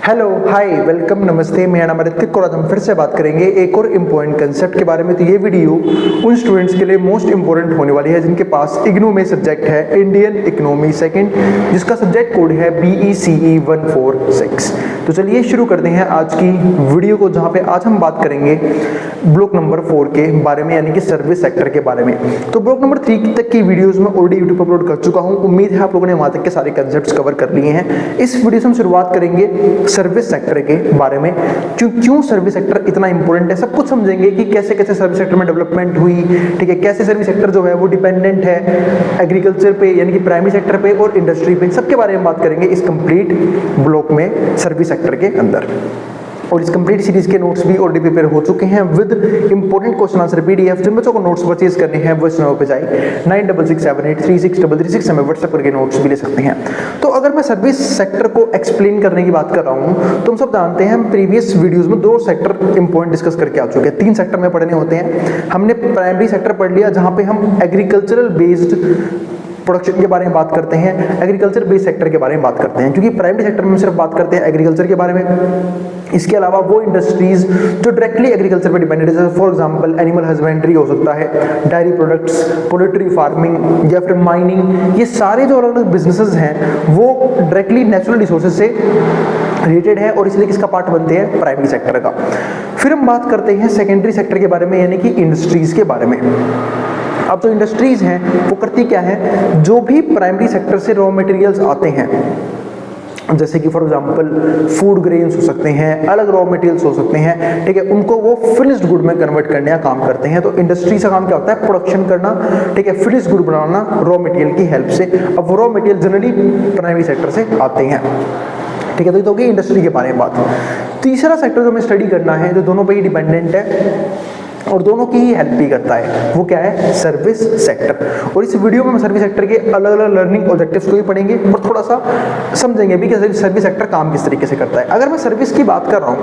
Hello hi welcome नमस्ते, मेरा नाम ऋतिक और आज हम फिर से बात करेंगे एक और इम्पोर्टेंट कंसेप्ट के बारे में। तो ये वीडियो उन स्टूडेंट्स के लिए मोस्ट इंपॉर्टेंट होने वाली है जिनके पास इग्नू में सब्जेक्ट है इंडियन इकोनॉमी सेकंड, जिसका सब्जेक्ट कोड है BECE 146। तो चलिए शुरू करते हैं आज की वीडियो को, जहाँ पे आज हम बात करेंगे ब्लॉक नंबर 4 के बारे में, यानी कि सर्विस सेक्टर के बारे में। तो ब्लॉक नंबर 3 तक की वीडियोस में ऑलरेडी यूट्यूब पर अपलोड कर चुका हूँ। उम्मीद है आप लोगों ने वहाँ तक के सारे कंसेप्ट्स कवर कर लिए हैं। इस वीडियो से हम शुरुआत करेंगे सर्विस सेक्टर के बारे में। क्यों सर्विस सेक्टर इतना इंपॉर्टेंट है, सब कुछ समझेंगे कि कैसे कैसे सर्विस सेक्टर में डेवलपमेंट हुई, ठीक है, कैसे सर्विस सेक्टर जो है वो डिपेंडेंट है एग्रीकल्चर पे, यानी कि प्राइमरी सेक्टर पे और इंडस्ट्री पे। सबके बारे में बात करेंगे इस कंप्लीट ब्लॉक में सर्विस सेक्टर के अंदर। और इस कंप्लीट सीरीज के नोट्स भी ऑलरेडी प्रिपेयर हो चुके हैं with important question answer PDF। जिन बच्चों को नोट्स परचेज करने हैं वो इस नंबर पे जाए 9667836336 हमें व्हाट्सएप करके नोट्स भी ले सकते हैं। तो अगर मैं सर्विस सेक्टर को एक्सप्लेन करने की बात कर रहा हूँ तो हम सब जानते हैं, हम प्रीवियस वीडियोस में 2 सेक्टर इंपॉर्टेंट डिस्कस करके आ चुके हैं। 3 सेक्टर में पढ़ने होते हैं। हमने प्राइमरी सेक्टर पढ़ लिया जहाँ पे हम एग्रीकल्चरल बेस्ड प्रोडक्शन के बारे में बात करते हैं, एग्रीकल्चर बेस्ड सेक्टर के बारे में बात करते हैं, क्योंकि प्राइमरी सेक्टर में हम सिर्फ बात करते हैं एग्रीकल्चर के बारे में। इसके अलावा वो इंडस्ट्रीज जो डायरेक्टली एग्रीकल्चर पर डिपेंडेंट है, जैसे फॉर एग्जांपल एनिमल हस्बेंड्री हो सकता है, डायरी प्रोडक्ट्स, पोल्ट्री फार्मिंग या फिर माइनिंग, ये सारे जो अलग अलग बिजनेसेस हैं वो डायरेक्टली नेचुरल रिसोर्सेज से रिलेटेड है और इसलिए किसका पार्ट बनते हैं, प्राइमरी सेक्टर का। फिर हम बात करते हैं सेकेंडरी सेक्टर के बारे में, यानी कि इंडस्ट्रीज के बारे में। अब जो इंडस्ट्रीज हैं वो करती क्या है, जो भी प्राइमरी सेक्टर से रॉ मटेरियल्स आते हैं, जैसे कि फॉर एग्जांपल फूड ग्रेन्स हो सकते हैं, अलग रॉ मटेरियल्स हो सकते हैं, ठीक है, उनको वो फिनिश्ड गुड में कन्वर्ट करने का काम करते हैं। तो इंडस्ट्री का काम क्या होता है, प्रोडक्शन करना, ठीक है, फिनिश्ड गुड बनाना रॉ मटेरियल की हेल्प से। अब वो raw material generally primary sector से आते हैं, ठीक है। तो ये तो होगी इंडस्ट्री के बारे में बात। तीसरा सेक्टर जो हमें स्टडी करना है, जो दोनों पे ही डिपेंडेंट है और दोनों की ही हेल्प भी करता है, वो क्या है, सर्विस सेक्टर। और इस वीडियो में हम सर्विस सेक्टर के अलग अलग लर्निंग ऑब्जेक्टिव्स को भी पढ़ेंगे और थोड़ा सा समझेंगे भी कि सर्विस सेक्टर काम किस तरीके से करता है। अगर मैं सर्विस की बात कर रहा हूँ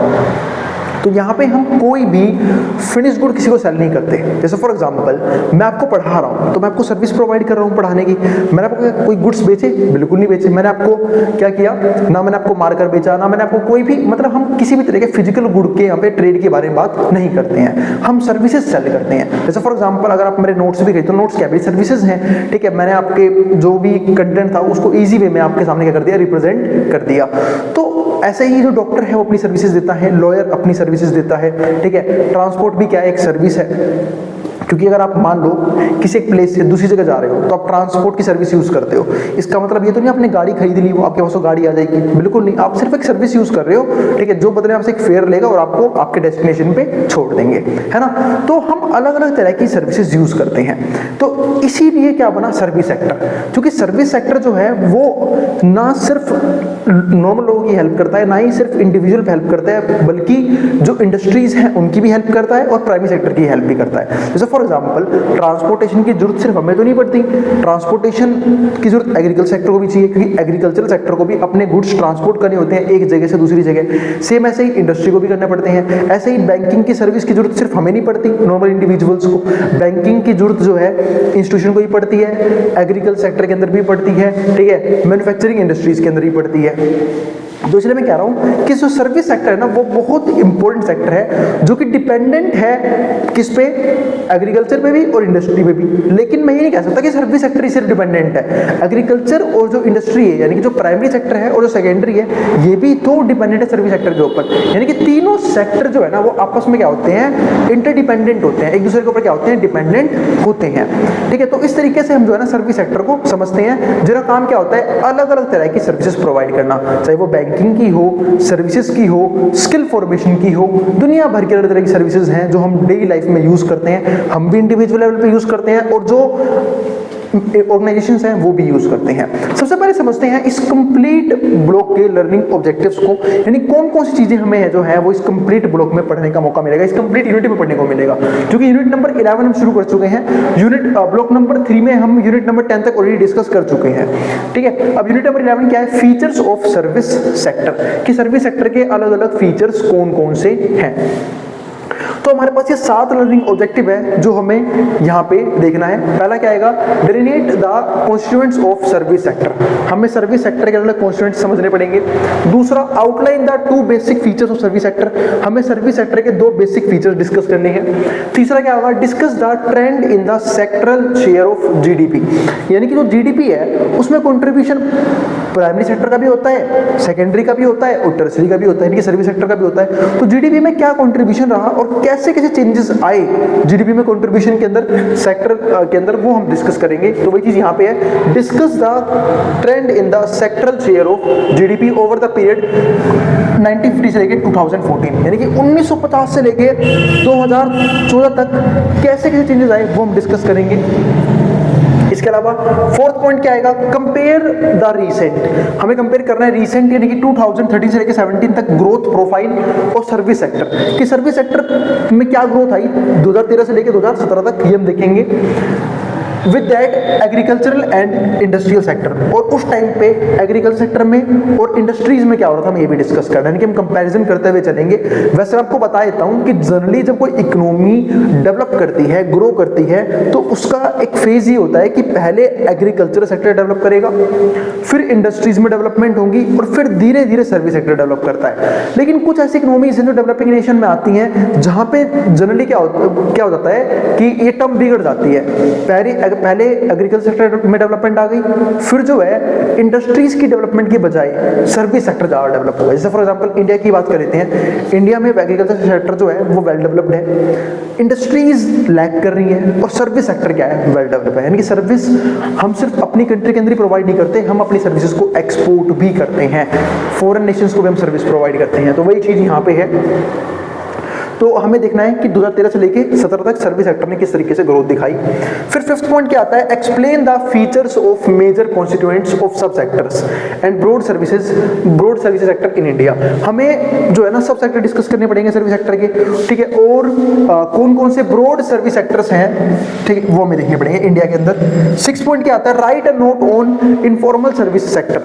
तो यहाँ पे हम कोई भी फिनिश गुड किसी को सेल नहीं करते। जैसे फॉर एग्जांपल मैं आपको पढ़ा रहा हूँ तो मैं आपको सर्विस प्रोवाइड कर रहा हूँ पढ़ाने की। मैंने आपको कोई गुड्स बेचे, बिल्कुल नहीं बेचे। मैंने आपको क्या किया, ना मैंने आपको मारकर बेचा, ना मैंने आपको कोई भी, मतलब हम किसी भी तरह के फिजिकल गुड के यहाँ पे ट्रेड के बारे में बात नहीं करते हैं, हम सर्विसेज सेल करते हैं। जैसे फॉर एग्जाम्पल अगर आप मेरे नोट्स भी गए तो नोट्स क्या भी सर्विसेज हैं, ठीक है। मैंने आपके जो भी कंटेंट था उसको ईजी वे में आपके सामने क्या कर दिया, रिप्रेजेंट कर दिया। तो ऐसे ही जो डॉक्टर है वो अपनी सर्विसेज देता है, लॉयर अपनी सर्विसेज देता है, ठीक है। ट्रांसपोर्ट भी क्या है, एक सर्विस है, क्योंकि अगर आप मान लो किसी एक प्लेस से दूसरी जगह जा रहे हो तो आप ट्रांसपोर्ट की सर्विस यूज करते हो। इसका मतलब ये तो नहीं आपने गाड़ी खरीद ली, वो आपके पास गाड़ी आ जाएगी, बिल्कुल नहीं। आप सिर्फ एक सर्विस यूज कर रहे हो, ठीक है, जो बदले आपसे एक फेयर लेगा और आपको आपके डेस्टिनेशन पे छोड़ देंगे, है ना। तो हम अलग अलग तरह की सर्विसेज यूज करते हैं। तो इसीलिए क्या बना, सर्विस सेक्टर। क्योंकि सर्विस सेक्टर जो है वो ना सिर्फ नॉर्मल लोगों की हेल्प करता है, ना ही सिर्फ इंडिविजुअल पे हेल्प करता है, बल्कि जो इंडस्ट्रीज हैं उनकी भी हेल्प करता है और प्राइमरी सेक्टर की हेल्प भी करता है। जैसे फॉर एग्जांपल ट्रांसपोर्टेशन की जरूरत सिर्फ हमें तो नहीं पड़ती, ट्रांसपोर्टेशन की जरूरत एग्रीकल्चर सेक्टर को भी चाहिए, क्योंकि एग्रीकल्चरल सेक्टर को भी अपने गुड्स ट्रांसपोर्ट करने होते हैं एक जगह से दूसरी जगह। सेम ऐसे ही इंडस्ट्री को भी करने पड़ते हैं। ऐसे ही बैंकिंग की सर्विस की जरूरत सिर्फ हमें नहीं पड़ती, नॉर्मल इंडिविजुअल्स को, बैंकिंग की जरूरत जो है इंस्टीट्यूशन को ही पड़ती है, एग्रीकल्चर सेक्टर के अंदर भी पड़ती है, ठीक है, मैन्युफैक्चरिंग इंडस्ट्रीज के अंदर ही पड़ती है। तो इसलिए मैं कह रहा हूं कि जो सर्विस सेक्टर है ना वो बहुत इंपॉर्टेंट सेक्टर है, जो कि डिपेंडेंट है किस पे, एग्रीकल्चर पे भी और इंडस्ट्री पे भी। लेकिन मैं ये नहीं कह सकता कि सर्विस सेक्टर ही सिर्फ डिपेंडेंट है। एग्रीकल्चर और जो इंडस्ट्री है, यानी कि जो प्राइमरी सेक्टर है और जो सेकेंडरी है, ये भी तो डिपेंडेंट है सर्विस सेक्टर के ऊपर। यानी कि तीनों सेक्टर जो है ना वो आपस में क्या होते हैं, इंटरडिपेंडेंट होते हैं, एक दूसरे के ऊपर क्या होते हैं, डिपेंडेंट होते हैं, ठीक है। तो इस तरीके से हम जो है ना सर्विस सेक्टर को समझते हैं, जिनका काम क्या होता है, अलग अलग तरह की सर्विसेज प्रोवाइड करना, चाहे वो बैंकिंग की हो, सर्विसेज की हो, स्किल फॉर्मेशन की हो, दुनिया भर के अलग तरह की सर्विसेज हैं जो हम डेली लाइफ में यूज करते हैं। हम भी इंडिविजुअल लेवल पे यूज करते हैं और जो ऑर्गेनाइजेशंस हैं वो भी यूज करते हैं। सबसे पहले समझते हैं इस कंप्लीट ब्लॉक के लर्निंग ऑब्जेक्टिव्स को, यानी कौन कौन सी चीजें हमें जो है वो इस कंप्लीट ब्लॉक में पढ़ने का मौका मिलेगा, इस कंप्लीट यूनिट में पढ़ने को मिलेगा। क्योंकि यूनिट नंबर 11 हम शुरू कर चुके हैं, यूनिट ब्लॉक नंबर 3 में हम यूनिट नंबर 10 तक ऑलरेडी डिस्कस कर चुके हैं, ठीक है। अब यूनिट नंबर 11 क्या है, फीचर्स ऑफ सर्विस सेक्टर, कि सर्विस सेक्टर के अलग अलग फीचर्स कौन कौन से हैं। तो हमारे पास ये 7 लर्निंग ऑब्जेक्टिव है जो हमें यहाँ पे देखना है। पहला क्या आएगा, delineate the constituents of service sector, हमें सर्विस सेक्टर के अलग कॉन्स्टिट्यूएंट्स समझने पड़ेंगे। दूसरा, outline the 2 basic features of service sector, हमें सर्विस सेक्टर के 2 बेसिक फीचर्स डिस्कस करने हैं। तीसरा क्या होगा, discuss the trend in the sectoral share of GDP, यानी कि जो जीडीपी है उसमें कंट्रीब्यूशन प्राइमरी सेक्टर का भी होता है, सेकेंडरी का भी होता है और टर्शियरी का भी होता है, यानी कि सर्विस सेक्टर का भी होता है। तो जीडीपी में क्या कंट्रीब्यूशन रहा और कैसे कैसे चेंजेस आए जीडीपी में कंट्रीब्यूशन के अंदर, सेक्टर के अंदर, वो हम डिस्कस करेंगे। तो वही चीज यहाँ पे है, discuss the trend in the sectoral share of GDP over the period 1950 से लेकर 2014, यानी कि 1950 से लेके 2014 तक कैसे कैसे चेंजेस आए वो हम डिस्कस करेंगे। इसके अलावा फोर्थ पॉइंट क्या आएगा, कंपेयर द रीसेंट, हमें कंपेयर करना है रीसेंट यानी कि 2013 से लेकर 17 तक ग्रोथ प्रोफाइल और सर्विस सेक्टर, कि सर्विस सेक्टर में क्या ग्रोथ आई 2013 से लेकर 2017 तक, ये हम देखेंगे। With that agricultural and industrial sector, और उस टाइम पे एग्रीकल्चर सेक्टर में और इंडस्ट्रीज में क्या हो रहा था हम ये भी डिस्कस कर रहे हैं, कि हम कंपैरिजन करते हुए चलेंगे। वैसे आपको बता देता हूं कि जनरली जब कोई इकोनॉमी डेवलप करती है, ग्रो करती है, तो उसका एक फेज ही होता है कि पहले एग्रीकल्चर सेक्टर डेवलप करेगा, फिर इंडस्ट्रीज में डेवलपमेंट होगी और फिर धीरे धीरे सर्विस सेक्टर डेवलप करता है। लेकिन कुछ ऐसी इकोनॉमीज हैं जो डेवलपिंग नेशन में आती हैं जहां पे जनरली क्या हो जाता है कि ये टर्म बिगड़ जाती है, पहले एग्रीकल्चर सेक्टर में डेवलपमेंट आ गई, फिर जो है इंडस्ट्रीज की डेवलपमेंट की बजाय सर्विस सेक्टर ज्यादा डेवलप होगा। जैसे फॉर एग्जांपल इंडिया की बात कर लेते हैं, इंडिया में एग्रीकल्चर सेक्टर जो है वो वेल डेवलप्ड है, इंडस्ट्रीज लैग कर रही है और सर्विस सेक्टर क्या है, वेल डेवलप्ड है। यानी कि सर्विस हम सिर्फ अपनी कंट्री के अंदर ही प्रोवाइड नहीं करते, हम अपनी सर्विसेज को एक्सपोर्ट भी करते हैं, फॉरेन नेशंस को भी हम सर्विस प्रोवाइड करते हैं। तो वही चीज यहाँ पे है। तो हमें देखना है कि 2013 से लेके 17 तक सर्विस सेक्टर ने किस तरीके से ग्रोथ दिखाई। फिर फिफ्थ पॉइंट क्या आता है, explain the features of major constituents of sub sectors and broad services sector in India. हमें जो है ना सब सेक्टर डिस्कस करने पड़ेंगे सर्विस सेक्टर के, ठीक है, और कौन कौन से ब्रॉड सर्विस सेक्टर्स हैं, ठीक है, वो हमें देखने पड़ेंगे इंडिया के अंदर। 6 पॉइंट क्या आता है, right a note on informal service sector,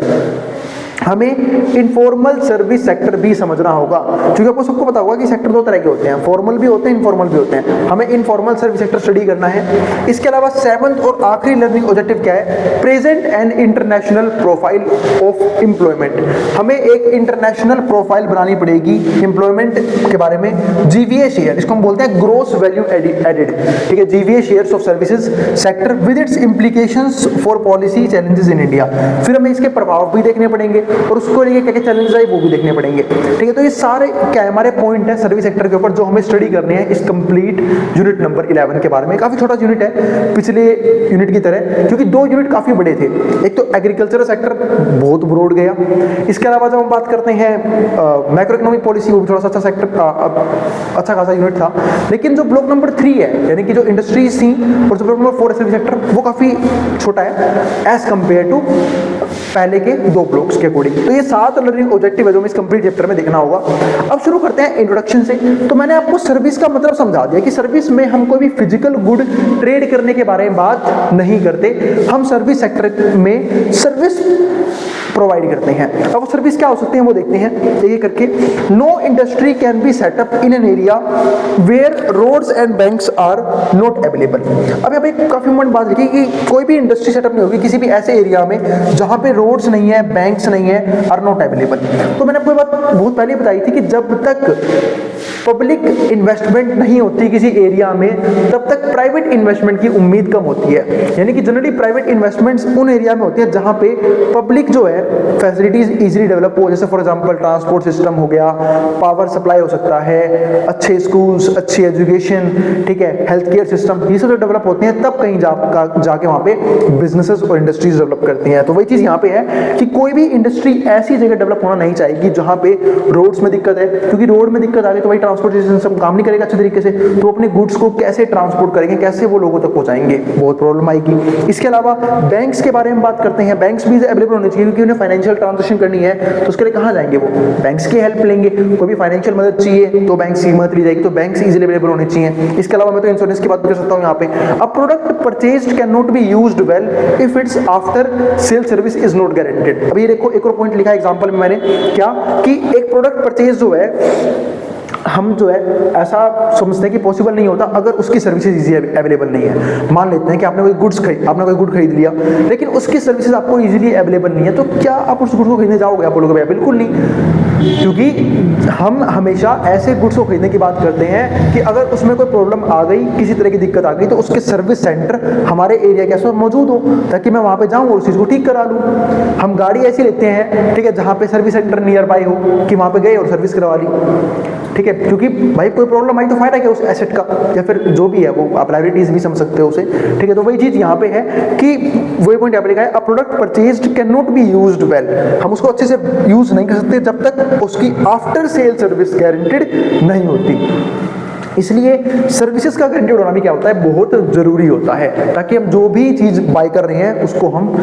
हमें इनफॉर्मल सर्विस सेक्टर भी समझना होगा, क्योंकि आपको सबको पता होगा कि सेक्टर 2 तरह के होते हैं, फॉर्मल भी होते हैं, इनफॉर्मल भी होते हैं। हमें इनफॉर्मल सर्विस सेक्टर स्टडी करना है। इसके अलावा 7th और आखिरी लर्निंग ऑब्जेक्टिव क्या है, present and international profile of employment, हमें एक इंटरनेशनल प्रोफाइल बनानी पड़ेगी एम्प्लॉयमेंट के बारे में। जीवीए शेयर, इसको हम बोलते हैं ग्रोस वैल्यू एडेड, ठीक है, GVA shares of services sector with its implications for policy challenges in India. फिर हमें इसके प्रभाव भी देखने पड़ेंगे और उसको लेके क्या क्या चैलेंज आए वो भी देखने पड़ेंगे, ठीक है। तो ये सारे क्या है हमारे पॉइंट है सर्विस सेक्टर के ऊपर जो हमें स्टडी करने हैं इस कंप्लीट यूनिट नंबर 11 के बारे में। काफी छोटा यूनिट है पिछले यूनिट की तरह, क्योंकि 2 यूनिट काफी बड़े थे, एक तो एग्रीकल्चर सेक्टर बहुत ब्रॉड गया, इसके अलावा जब हम बात करते हैं मैक्रो इकोनॉमिक पॉलिसी, वो भी थोड़ा सा अच्छा सेक्टर अच्छा खासा यूनिट था। लेकिन जो ब्लॉक नंबर 3 है, यानी कि जो इंडस्ट्रीज थी, और जो ब्लॉक नंबर 4 है सर्विस सेक्टर, वो काफी छोटा है एज कंपेयर टू पहले के 2 ब्लॉक्स के अकॉर्डिंग। तो ये 7 लर्निंग ऑब्जेक्टिव है जो हमें इस कंप्लीट चैप्टर में देखना होगा। अब शुरू करते हैं इंट्रोडक्शन से। तो मैंने आपको सर्विस का मतलब समझा दिया कि सर्विस में हम कोई भी फिजिकल गुड ट्रेड करने के बारे में बात नहीं करते, हम सर्विस सेक्टर में सर्विस प्रोवाइड करते हैं। अब वो सर्विस क्या हो सकते हैं वो देखते हैं ये करके। No industry can be set up in an area where roads and banks are not available. अब यहाँ पे काफी इम्पोर्टेंट बात लिखी कि कोई भी इंडस्ट्री सेटअप नहीं होगी किसी भी ऐसे एरिया में जहां पे रोड्स नहीं है, बैंक्स नहीं है, आर नॉट अवेलेबल। तो मैंने आपको बात बहुत पहले बताई थी कि जब तक पब्लिक इन्वेस्टमेंट नहीं होती किसी एरिया में तब तक प्राइवेट इन्वेस्टमेंट की उम्मीद कम होती है। यानी कि जनरली प्राइवेट इन्वेस्टमेंट्स उन एरिया में होती है जहां पे पब्लिक जो है फैसिलिटीज इजीली डेवलप हो, जैसे फॉर एग्जांपल ट्रांसपोर्ट सिस्टम हो गया, पावर सप्लाई हो सकता है, अच्छे स्कूल्स, अच्छी एजुकेशन, ठीक है, हेल्थ केयर सिस्टम, ये सब जो डेवलप होते हैं तब कहीं जाके वहां पे बिजनेसेस और इंडस्ट्रीज डेवलप करती हैं। तो वही चीज यहाँ पे है कि कोई भी इंडस्ट्री ऐसी जगह डेवलप होना नहीं चाहेगी जहां पे रोड्स में दिक्कत है, क्योंकि रोड में दिक्कत आ गई तो भाई ट्रांसपोर्टेशन सिस्टम काम नहीं करेगा अच्छे तरीके से, तो अपने गुड्स को कैसे ट्रांसपोर्ट करेंगे, कैसे वो लोगों तक पहुंचाएंगे, बहुत प्रॉब्लम आएगी। इसके अलावा बैंक्स के बारे में बात करते हैं, बैंक्स भी अवेलेबल होने चाहिए क्योंकि उन्हें फाइनेंशियल ट्रांजेक्शन करनी है, तो उसके लिए कहां जाएंगे, वो बैंक्स की हेल्प लेंगे। कोई भी फाइनेंशियल मदद चाहिए तो बैंक्स की मदद ली जाएगी, तो बैंक्स इजीली अवेलेबल होने चाहिए। इसके अलावा मैं तो इंश्योरेंस की बात भी कर सकता हूं यहाँ पे। A product purchased can not be used well if it's after sale service is not guaranteed. अभी देखो एक और पॉइंट लिखा है एग्जांपल में मैंने क्या कि एक प्रोडक्ट परचेज जो है हम जो है ऐसा समझते हैं कि पॉसिबल नहीं होता अगर उसकी सर्विसेज इजी अवेलेबल नहीं है। मान लेते हैं कि आपने कोई गुड खरीद लिया, लेकिन उसकी सर्विसेज आपको इजीली अवेलेबल नहीं है, तो क्या आप उस गुड्स को खरीदने जाओगे? आप बोलोगे भैया बिल्कुल नहीं, क्योंकि हम हमेशा ऐसे गुड्स को खरीदने की बात करते हैं कि अगर उसमें कोई प्रॉब्लम आ गई, किसी तरह की दिक्कत आ गई, तो उसके सर्विस सेंटर हमारे एरिया के आसपास मौजूद हो, ताकि मैं वहां पे जाऊं और उस चीज को ठीक करा लूं। हम गाड़ी ऐसी लेते हैं, ठीक है, जहां पे सर्विस सेंटर नियर बाय हो, कि वहां पे गए और सर्विस करवा ली, ठीक है, क्योंकि भाई कोई प्रॉब्लम आई तो फायदा क्या उस एसेट का, या फिर जो भी है वो आप लायबिलिटीज भी समझ सकते हो उसे, ठीक है। तो वही चीज यहाँ पे है कि वही पॉइंट यहाँ पे लिखा है, a product purchased can not be used well, हम उसको अच्छे से यूज नहीं कर सकते जब तक उसकी आफ्टर सेल सर्विस गारंटेड नहीं होती। इसलिए सर्विसेज का गारंटेड होना भी क्या होता है, बहुत जरूरी होता है, ताकि हम जो भी चीज बाय कर रहे हैं उसको हम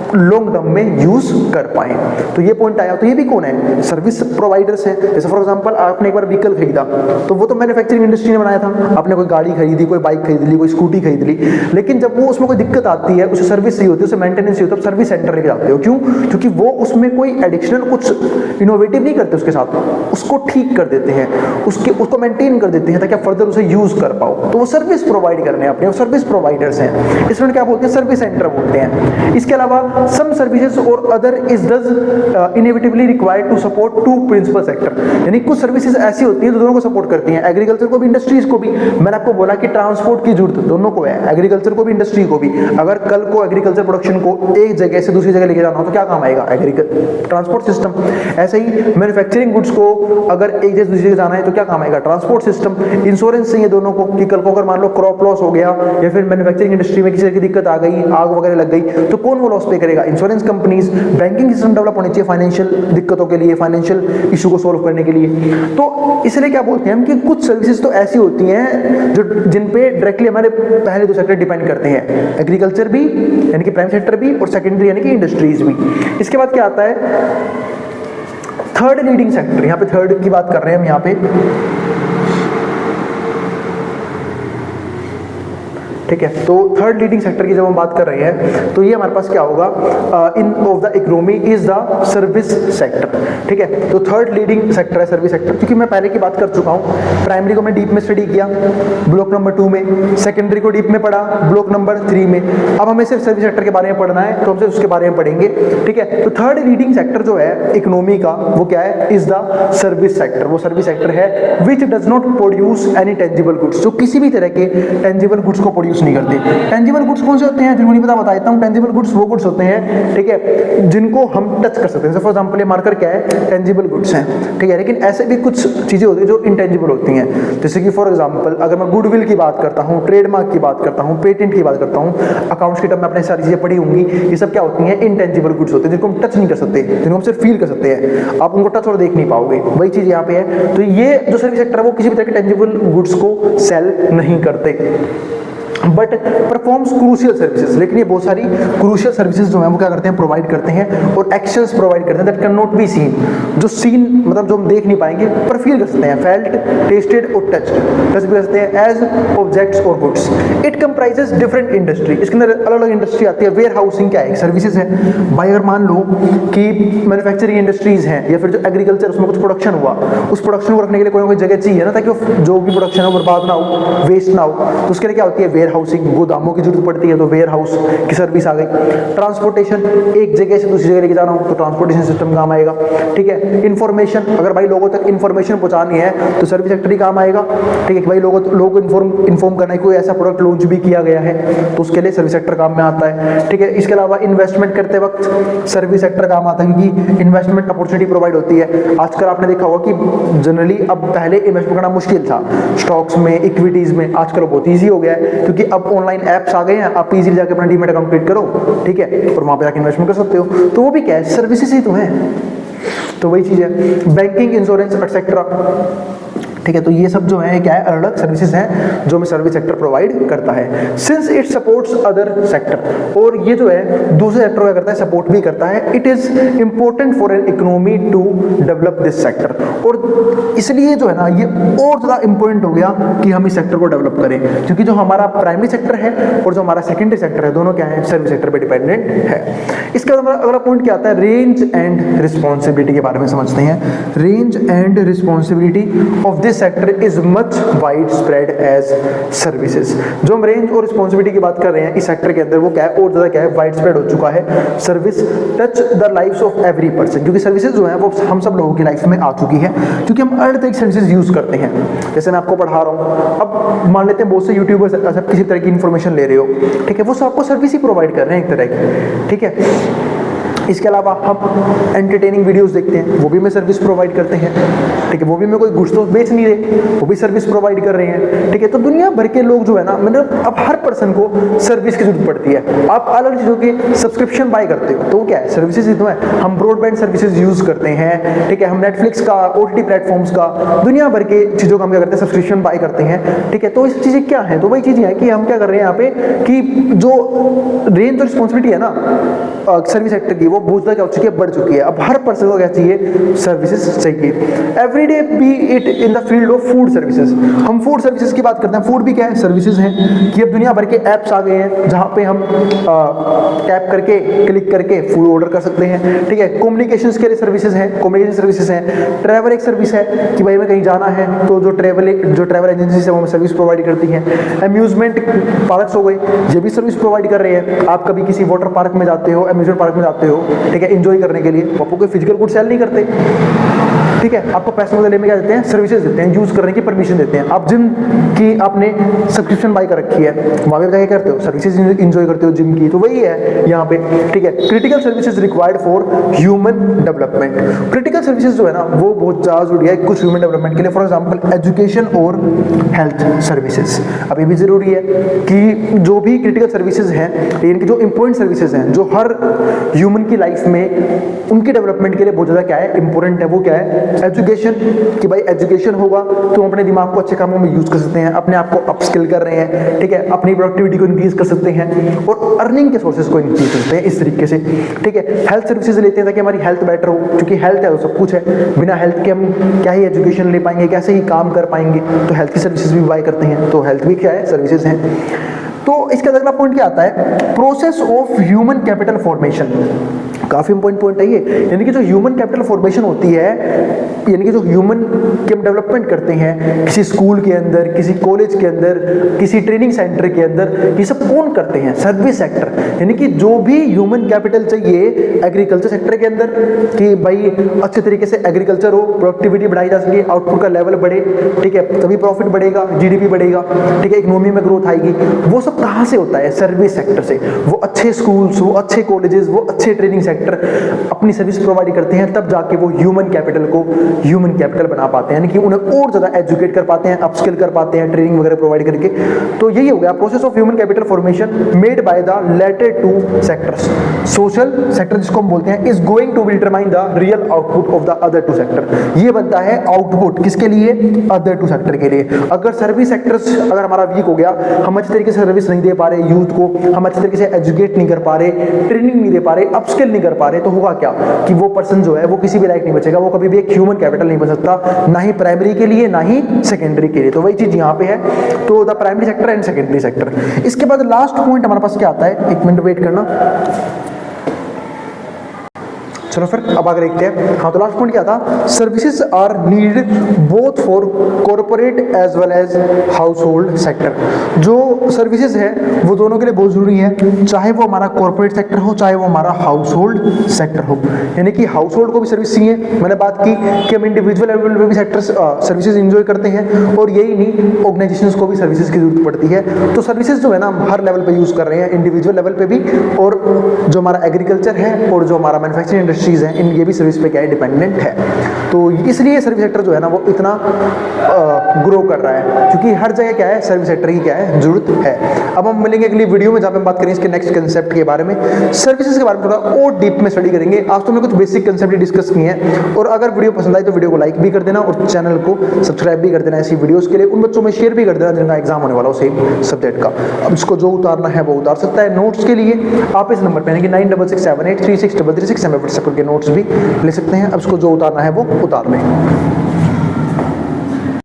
लॉन्ग टर्म में यूज कर पाए। तो ये पॉइंट आया। तो ये भी कौन है? सर्विस प्रोवाइडर्स हैं। जैसे फॉर एग्जांपल आपने एक बार व्हीकल खरीदा, तो वो तो मैन्युफैक्चरिंग इंडस्ट्री ने बनाया था, आपने कोई गाड़ी खरीदी, कोई बाइक खरीद ली, कोई स्कूटी खरीद ली, लेकिन जब वो उसमें कोई दिक्कत आती है, उसे सर्विस चाहिए होती है, उसे मेंटेनेंस चाहिए होता है, सर्विस सेंटर लेके जाते हो। क्यों? क्योंकि वो उसमें कोई एडिशनल कुछ इनोवेटिव नहीं करते उसके साथ, उसको ठीक कर देते हैं, उसको मेंटेन कर देते हैं ताकि आप फर्दर उसे यूज कर पाओ। तो वो सर्विस प्रोवाइड करने हैं अपने, सर्विस प्रोवाइडर्स हैं, इसमें क्या बोलते हैं, सर्विस सेंटर बोलते हैं। इसके अलावा सम सर्विसेज और other is does inevitably required to support to principal sector, यानी कुछ सर्विसेज ऐसी होती हैं जो दोनों को सपोर्ट करती हैं, एग्रीकल्चर को भी, इंडस्ट्रीज को भी। मैंने आपको बोला कि ट्रांसपोर्ट की जरूरत दोनों को है, एग्रीकल्चर को भी, इंडस्ट्री को भी। अगर कल को एग्रीकल्चर प्रोडक्शन को एक जगह से दूसरी जगह लेके जाना हो तो क्या काम आएगा? Transport system. ऐसे ही मैन्युफैक्चरिंग गुड्स को अगर एक जगह दूसरी जगह जाना है तो क्या काम आएगा? Transport system. इंश्योरेंस चाहिए दोनों को, कि कल को अगर मान लो क्रॉप लॉस हो गया या फिर मैन्युफैक्चरिंग इंडस्ट्री में किसी तरह की दिक्कत आ गई, आग वगैरह लग गई, तो कौन वो लॉस पे करेगा? Insurance companies. Banking system develop होनी चाहिए फाइनेंशियल दिक्कतों के लिए, फाइनेंशियल इशू को सोल्व करने के लिए। तो इसलिए क्या बोलते हैं हम कि कुछ सर्विसेज तो ऐसी होती हैं जो जिन पे डायरेक्टली हमारे पहले दो सेक्टर डिपेंड करते हैं, एग्रीकल्चर भी यानी कि प्राइम सेक्टर भी, और सेकेंडरी यानी कि इंडस्ट्रीज भी। इसके बाद क्या आता है? Third leading sector. यहाँ पे थर्ड की बात कर रहे हैं हम यहाँ पे, ठीक है। तो थर्ड लीडिंग सेक्टर की जब हम बात कर रहे हैं तो ये हमारे पास क्या होगा, in of the economy is the service sector, ठीक है। तो थर्ड लीडिंग सेक्टर है सर्विस सेक्टर, क्योंकि मैं पहले की बात कर चुका हूँ। प्राइमरी को मैं डीप में स्टडी किया ब्लॉक नंबर 2 में, सेकेंडरी को डीप में पढ़ा ब्लॉक नंबर 3 में। अब हमें सिर्फ सर्विस सेक्टर के बारे में पढ़ना है तो हम सिर्फ उसके बारे में पढ़ेंगे, ठीक है। तो थर्ड लीडिंग सेक्टर जो है इकोनॉमी का वो क्या है? Is the service sector. वो सर्विस सेक्टर है which does not produce any tangible goods, जो किसी भी तरह के टेंजिबल गुड्स को प्रोड्यूस नहीं करते। टेंजिबल गुड्स कौन से होते हैं? जिनको नहीं पता बता देता हूं। टेंजिबल गुड्स वो गुड्स होते हैं, ठीक है, जिनको हम टच कर सकते हैं। फॉर एग्जांपल ये मार्कर क्या है? टेंजिबल गुड्स हैं, ठीक है। लेकिन ऐसे भी कुछ चीजें होती हैं जो इंटेंजिबल होती हैं, जैसे कि फॉर एग्जांपल अगर मैं गुडविल की बात करता हूं, ट्रेडमार्क की बात करता हूं, पेटेंट की बात करता हूं, अकाउंट्स की टर्म में आपने सारी चीजें पढ़ी होंगी। ये सब क्या होती हैं? इंटेंजिबल गुड्स होते हैं, जिनको हम टच नहीं कर सकते, जिनको हम सिर्फ फील कर सकते हैं, आप उनको टच और देख नहीं पाओगे। वही चीज यहाँ पे है। तो ये जो सर्विस सेक्टर है वो किसी भी तरह के टेंजिबल गुड्स को सेल नहीं करते, बट परफॉर्म्स क्रूशियल सर्विसेज। लेकिन ये बहुत सारी क्रूशियल सर्विसेज जो है वो क्या करते हैं? प्रोवाइड करते हैं, और एक्शंस प्रोवाइड करते हैं that can not be seen, जो सीन मतलब जो हम देख नहीं पाएंगे पर फील कर सकते हैं, फेल्ट, टेस्टेड और टच भी कर सकते हैं एज ऑब्जेक्ट्स और goods. It comprises different industry. इसके अंदर अलग अलग इंडस्ट्री आती है। वेयर हाउसिंग क्या है? सर्विसेज है भाई। अगर मान लो कि मैन्युफैक्चरिंग इंडस्ट्रीज हैं या फिर जो एग्रीकल्चर उसमें कुछ प्रोडक्शन हुआ, उस प्रोडक्शन को रखने के लिए कोई ना कोई जगह चाहिए ना, ताकि जो भी प्रोडक्शन है बर्बाद ना हो, वेस्ट ना हो। तो उसके लिए क्या होती है? वेयर हाउसिंग, गोदामों की जरूरत पड़ती है, तो वेयर हाउस की सर्विस आ गई। ट्रांसपोर्टेशन, एक जगह से दूसरी जगह लेके जाना हो तो ट्रांसपोर्टेशन सिस्टम काम आएगा, ठीक है। इंफॉर्मेशन, अगर भाई लोगों तक इंफॉर्मेशन पहुंचानी है तो सर्विस सेक्टर ही काम आएगा, ठीक है। भाई लोगों को इन्फॉर्म करना है कोई ऐसा प्रोडक्ट लॉन्च भी किया गया है तो उसके लिए सर्विस सेक्टर काम में आता है, ठीक है। इसके अलावा इन्वेस्टमेंट करते वक्त सर्विस सेक्टर काम आता है, क्योंकि इन्वेस्टमेंट अपॉर्चुनिटी प्रोवाइड होती है। आजकल आपने देखा होगा कि जनरली अब पहले इन्वेस्टमेंट करना मुश्किल था स्टॉक्स में, इक्विटीज में, आजकल बहुत ईजी हो गया है, क्योंकि अब ऑनलाइन ऐप्स आ गए हैं, आप इजीली जाके अपना डीमैट अकाउंट क्रिएट करो, ठीक है, और वहां पे जाके इन्वेस्टमेंट कर सकते हो। तो वो भी क्या है? सर्विसेज ही तो है। तो वही चीज है। बैंकिंग, इंश्योरेंस एक्सेट्रा, ठीक है। तो ये सब जो है क्या है, अलग सर्विसेज हैं जो हमें सर्विस सेक्टर प्रोवाइड करता है। Since it supports other sector, और ये जो है दूसरे सेक्टर क्या करता है, सपोर्ट भी करता है। It is important for an economy to develop this sector, और इसलिए जो है ना ये और ज़्यादा इंपॉर्टेंट हो गया कि हम इस सेक्टर को डेवलप करें, क्योंकि जो हमारा प्राइमरी सेक्टर है और जो हमारा सेकेंडरी सेक्टर है दोनों क्या है, सर्विस सेक्टर पे डिपेंडेंट है। इसके बाद हमारा अगला पॉइंट क्या आता है, रेंज एंड रिस्पॉन्सिबिलिटी के बारे में समझते हैं। Range and responsibility of this sector is much wide spread as services. जो हम रेंज और रिस्पॉन्सिबिलिटी की बात कर रहे हैं इस सेक्टर के अंदर, वो क्या है, और ज्यादा क्या है, वाइड स्प्रेड हो चुका है। Service touch the lifes of every person, क्योंकि सर्विसेज जो है वो हम सब लोगों की लाइफ में आ चुकी है, क्योंकि हम अलग तरह की सर्विसेज यूज करते हैं। जैसे मैं आपको पढ़ा रहा हूँ, अब मान लेते हैं बहुत से यूट्यूबर्स सब किसी तरह की इन्फॉर्मेशन ले रहे हो, ठीक है, वो सब आपको सर्विस ही प्रोवाइड कर रहे हैं एक तरह की, ठीक है। इसके अलावा हम एंटरटेनिंग वीडियोस देखते हैं, वो भी हमें सर्विस प्रोवाइड करते हैं, ठीक है, वो भी हमें कोई गुड्स तो बेच नहीं रहे, वो भी सर्विस प्रोवाइड कर रहे हैं, ठीक है। तो दुनिया भर के लोग जो है ना, मतलब अब हर पर्सन को सर्विस की जरूरत पड़ती है। आप अलग चीज़ों की सब्सक्रिप्शन बाय करते हो तो क्या है, सर्विसेज ही तो है। हम ब्रॉडबैंड सर्विसेज यूज करते हैं, ठीक है, हम नेटफ्लिक्स का, OTT प्लेटफॉर्म्स का, दुनिया भर के चीज़ों का हम क्या करते हैं, सब्सक्रिप्शन बाय करते हैं, ठीक है। तो इस चीज़ें क्या है, तो वही चीज़ है कि हम क्या कर रहे हैं यहाँ पे कि जो रेंज और रिस्पॉन्सिबिलिटी है ना सर्विस सेक्टर की, वो बहुत ज़्यादा हो चुकी है, बढ़ चुकी है। अब हर पर्सन को क्या चाहिए, सर्विसेज चाहिए। Everyday B it in the field of food services, हम फूड सर्विसेज की बात करते हैं। फूड भी क्या है, सर्विसेज हैं, कि अब दुनिया भर के ऐप्स आ गए हैं जहाँ पे हम टैप करके, क्लिक करके फूड ऑर्डर कर सकते हैं, ठीक है। कम्युनिकेशंस के लिए सर्विसेज हैं, कम्युनिकेशन सर्विसेज हैं। ट्रैवल एक सर्विस है कि भाई हमें कहीं जाना है तो जो ट्रैवल एजेंसी है वो हमें सर्विस प्रोवाइड करती है। अम्यूजमेंट पार्क्स हो गए, ये भी सर्विस प्रोवाइड कर रहे हैं। आप कभी किसी वाटर पार्क में जाते हो, अम्यूजमेंट पार्क में जाते हो, ठीक है, एंजॉय करने के लिए, आपको कोई फिजिकल गुड सेल नहीं करते, ठीक है, आपको पैसे बदले में क्या देते हैं, सर्विसेज देते हैं, यूज करने की परमिशन देते हैं। आप जिम की आपने सब्सक्रिप्शन बाय कर रखी है, वहां पे क्या करते हो, सर्विसेज एंजॉय करते हो जिम की, तो वही है यहाँ पे, ठीक है। Critical services required for human development, critical services जो है ना वो बहुत ज्यादा जरूरी है कुछ ह्यूमन डेवलपमेंट के लिए। फॉर एग्जाम्पल एजुकेशन और हेल्थ सर्विसेज, अब ये भी जरूरी है कि जो भी क्रिटिकल सर्विसेज हैं, इनकी जो इंपॉर्टेंट सर्विसेज हैं जो हर ह्यूमन की लाइफ में उनके डेवलपमेंट के लिए बहुत ज्यादा क्या है, इंपॉर्टेंट है, वो क्या है, एजुकेशन। कि भाई एजुकेशन होगा तो हम अपने दिमाग को अच्छे कामों में यूज कर सकते हैं, अपने आप को अपस्किल कर रहे हैं, ठीक है, अपनी प्रोडक्टिविटी को इंक्रीज कर सकते हैं और अर्निंग के सोर्सेज को इंक्रीज कर सकते हैं इस तरीके से, ठीक है। हेल्थ सर्विसेज लेते हैं ताकि हमारी हेल्थ बेटर हो, क्योंकि हेल्थ है तो सब कुछ है, बिना हेल्थ के हम क्या ही एजुकेशन ले पाएंगे, कैसे ही काम कर पाएंगे, तो हेल्थ की सर्विसेज भी बाय करते हैं, तो हेल्थ भी क्या है, सर्विसेज हैं। तो इसका अगला पॉइंट क्या आता है, process of human capital formation, काफी इंपॉर्टेंट पॉइंट है ये। यानी कि जो ह्यूमन कैपिटल फॉर्मेशन होती है, यानी कि जो ह्यूमन की हम डेवलपमेंट करते हैं किसी स्कूल के अंदर, किसी कॉलेज के अंदर, किसी ट्रेनिंग सेंटर के अंदर, ये सब कौन करते हैं, सर्विस सेक्टर। यानी कि जो भी ह्यूमन कैपिटल चाहिए एग्रीकल्चर सेक्टर के अंदर, कि भाई अच्छे तरीके से एग्रीकल्चर हो, प्रोडक्टिविटी बढ़ाई जा सके, आउटपुट का लेवल बढ़े, ठीक है, तभी प्रॉफिट बढ़ेगा, GDP बढ़ेगा, ठीक है, इकोनॉमी में ग्रोथ आएगी। वो सब कहाँ से होता है, सर्विस सेक्टर से। वो अच्छे स्कूल्स, वो अच्छे कॉलेजेस, वो अच्छे ट्रेनिंग सेक्टर अपनी सर्विस प्रोवाइड करते हैं, तब जाके वो ह्यूमन कैपिटल को ह्यूमन कैपिटल बना पाते हैं, यानी कि उन्हें और ज्यादा एजुकेट कर पाते हैं, अपस्किल कर पाते हैं, ट्रेनिंग वगैरह प्रोवाइड करके। तो यही हो गया process of human capital formation made by the latter two sectors. Social sector जिसको हम बोलते हैं is going to determine the real output of the other two sector. ये बनता है आउटपुट किसके लिए, अदर टू सेक्टर के लिए। अगर सर्विस सेक्टर्स अगर हमारा वीक हो गया, हम अच्छी तरीके से सर्विस नहीं दे पा रहे यूथ को, हम अच्छी तरीके से एजुकेट नहीं कर पा रहे, ट्रेनिंग नहीं दे पा रहे, अपस्किल नहीं कर पा रहे, तो होगा क्या कि वो पर्सन जो है वो किसी भी लायक नहीं बचेगा, वो कभी भी एक ह्यूमन कैपिटल नहीं बन सकता, ना ही प्राइमरी के लिए ना ही सेकेंडरी के लिए। तो वही चीज यहाँ पे है, तो the primary sector and secondary sector. इसके बाद लास्ट पॉइंट हमारे पास क्या आता है, एक मिनट वेट करना, चलो फिर अब आगे देखते हैं। हाँ, तो लास्ट पॉइंट क्या था, services are needed both for corporate as well as household sector. जो सर्विसेज है वो दोनों के लिए बहुत जरूरी है, चाहे वो हमारा कॉर्पोरेट सेक्टर हो, चाहे वो हमारा हाउस होल्ड सेक्टर हो। यानी कि हाउस होल्ड को भी सर्विस चाहिए, मैंने बात की कि हम इंडिविजुअल लेवल पे भी सेक्टर सर्विसेज इंजॉय करते हैं, और यही नहीं ऑर्गेनाइजेशंस को भी सर्विसेज की जरूरत पड़ती है। तो सर्विसेज जो है ना हम हर लेवल पे यूज कर रहे हैं, इंडिविजुअल लेवल पे भी, और जो हमारा एग्रीकल्चर है और जो हमारा मैन्युफैक्चरिंग इंडस्ट्री इंडस्ट्रीज़ हैं, इन ये भी सर्विस पे क्या है, डिपेंडेंट है। तो इसलिए सर्विस सेक्टर जो है ना वो इतना ग्रो कर रहा है, क्योंकि हर जगह क्या है, सर्विस सेक्टर की क्या है, जरूरत है। अब हम मिलेंगे अगली वीडियो में जहाँ पे हम बात करेंगे इसके नेक्स्ट कंसेप्ट के बारे में, सर्विसेज के बारे में थोड़ा और डीप में स्टडी करेंगे। आज तो हमने कुछ बेसिक कंसेप्ट डिस्कस किए हैं, और अगर वीडियो पसंद आई तो वीडियो को लाइक भी कर देना और चैनल को सब्सक्राइब भी कर देना ऐसी वीडियोस के लिए। उन बच्चों में शेयर भी कर देना जिनका एग्जाम होने वाला हो सेम सब्जेक्ट का। अब इसको जो उतारना है वो उतार सकता है। नोट्स के लिए आप इस नंबर पे यानी कि 9667836336 हमें व्हाट्सएप करके नोट्स भी ले सकते हैं। अब इसको जो उतारना है वो उतार लें।